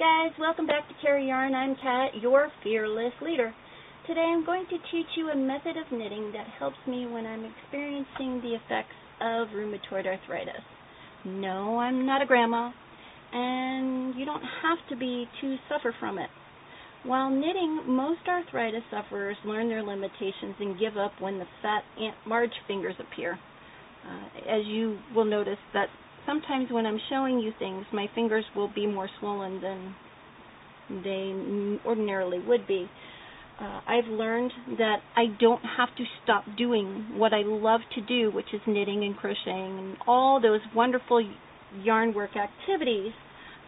guys, welcome back to Carry Yarn. I'm Kat, your fearless leader. Today I'm going to teach you a method of knitting that helps me when I'm experiencing the effects of rheumatoid arthritis. No, I'm not a grandma, and you don't have to be to suffer from it. While knitting, most arthritis sufferers learn their limitations and give up when the fat Aunt Marge fingers appear. As you will notice that sometimes when I'm showing you things, my fingers will be more swollen than they ordinarily would be. I've learned that I don't have to stop doing what I love to do, which is knitting and crocheting and all those wonderful yarn work activities,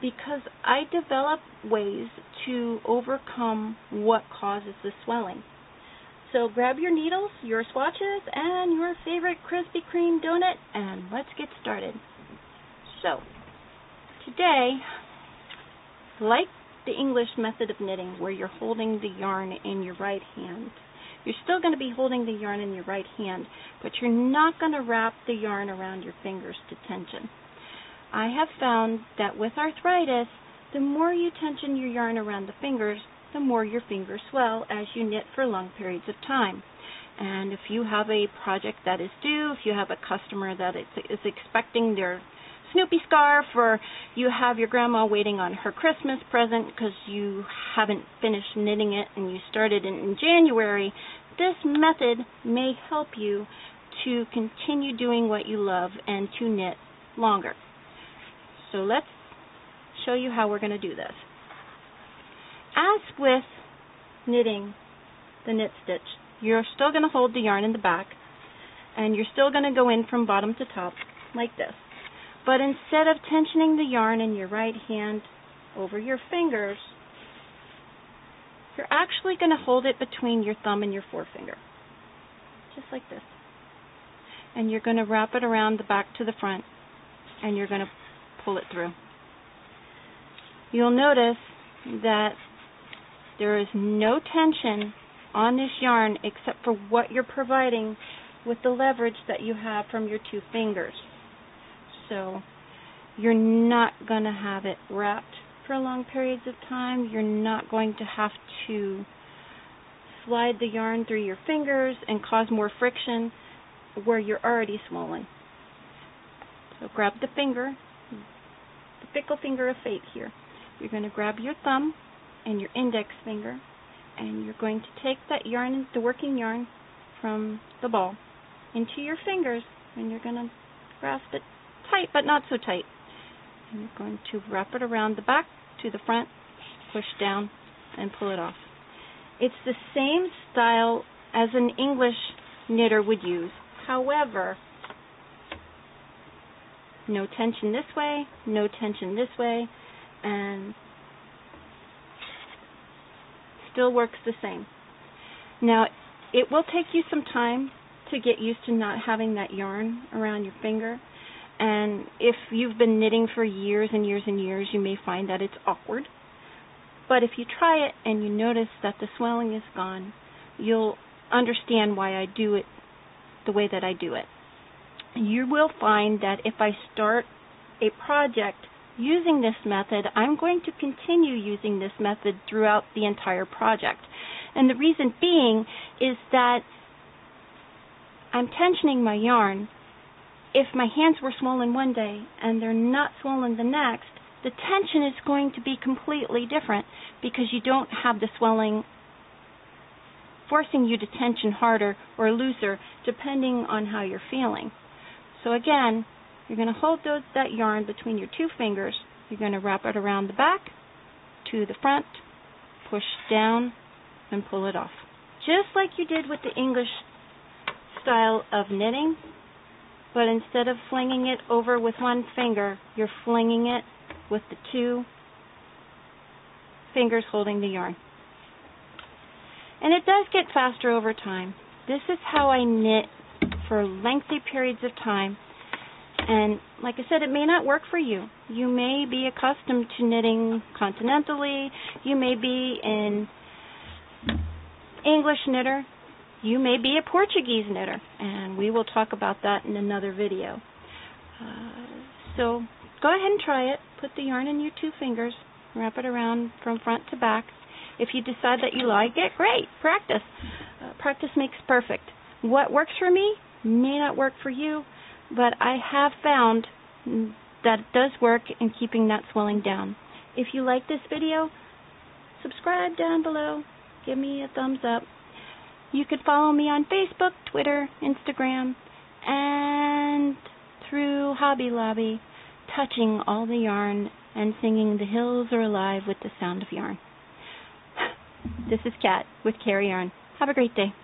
because I develop ways to overcome what causes the swelling. So grab your needles, your swatches, and your favorite Krispy Kreme donut, and let's get started. So, today, like the English method of knitting where you're holding the yarn in your right hand, you're still going to be holding the yarn in your right hand, but you're not going to wrap the yarn around your fingers to tension. I have found that with arthritis, the more you tension your yarn around the fingers, the more your fingers swell as you knit for long periods of time. And if you have a project that is due, if you have a customer that is expecting their Snoopy scarf, or you have your grandma waiting on her Christmas present because you haven't finished knitting it and you started in January, this method may help you to continue doing what you love and to knit longer. So let's show you how we're going to do this. As with knitting the knit stitch, you're still going to hold the yarn in the back, and you're still going to go in from bottom to top like this. But instead of tensioning the yarn in your right hand over your fingers, you're actually going to hold it between your thumb and your forefinger, just like this. And you're going to wrap it around the back to the front, and you're going to pull it through. You'll notice that there is no tension on this yarn except for what you're providing with the leverage that you have from your two fingers. So you're not going to have it wrapped for long periods of time. You're not going to have to slide the yarn through your fingers and cause more friction where you're already swollen. So grab the finger, the fickle finger of fate here. You're going to grab your thumb and your index finger, and you're going to take that yarn, the working yarn from the ball, into your fingers, and you're going to grasp it tight, but not so tight. And you're going to wrap it around the back to the front, push down, and pull it off. It's the same style as an English knitter would use. However, no tension this way, no tension this way, and still works the same. Now, it will take you some time to get used to not having that yarn around your finger. And if you've been knitting for years and years and years, you may find that it's awkward. But if you try it and you notice that the swelling is gone, you'll understand why I do it the way that I do it. You will find that if I start a project using this method, I'm going to continue using this method throughout the entire project. And the reason being is that I'm tensioning my yarn. If my hands were swollen one day and they're not swollen the next, the tension is going to be completely different because you don't have the swelling forcing you to tension harder or looser depending on how you're feeling. So again, you're going to hold that yarn between your two fingers. You're going to wrap it around the back to the front, push down, and pull it off. Just like you did with the English style of knitting, but instead of flinging it over with one finger, you're flinging it with the two fingers holding the yarn. And it does get faster over time. This is how I knit for lengthy periods of time. And like I said, it may not work for you. You may be accustomed to knitting continentally. You may be an English knitter. You may be a Portuguese knitter. And we will talk about that in another video. So go ahead and try it. Put the yarn in your two fingers. Wrap it around from front to back. If you decide that you like it, great. Practice. Practice makes perfect. What works for me may not work for you, but I have found that it does work in keeping that swelling down. If you like this video, subscribe down below. Give me a thumbs up. You could follow me on Facebook, Twitter, Instagram, and through Hobby Lobby, touching all the yarn and singing "The Hills Are Alive" with the sound of yarn. This is Kat with Carry Yarn. Have a great day.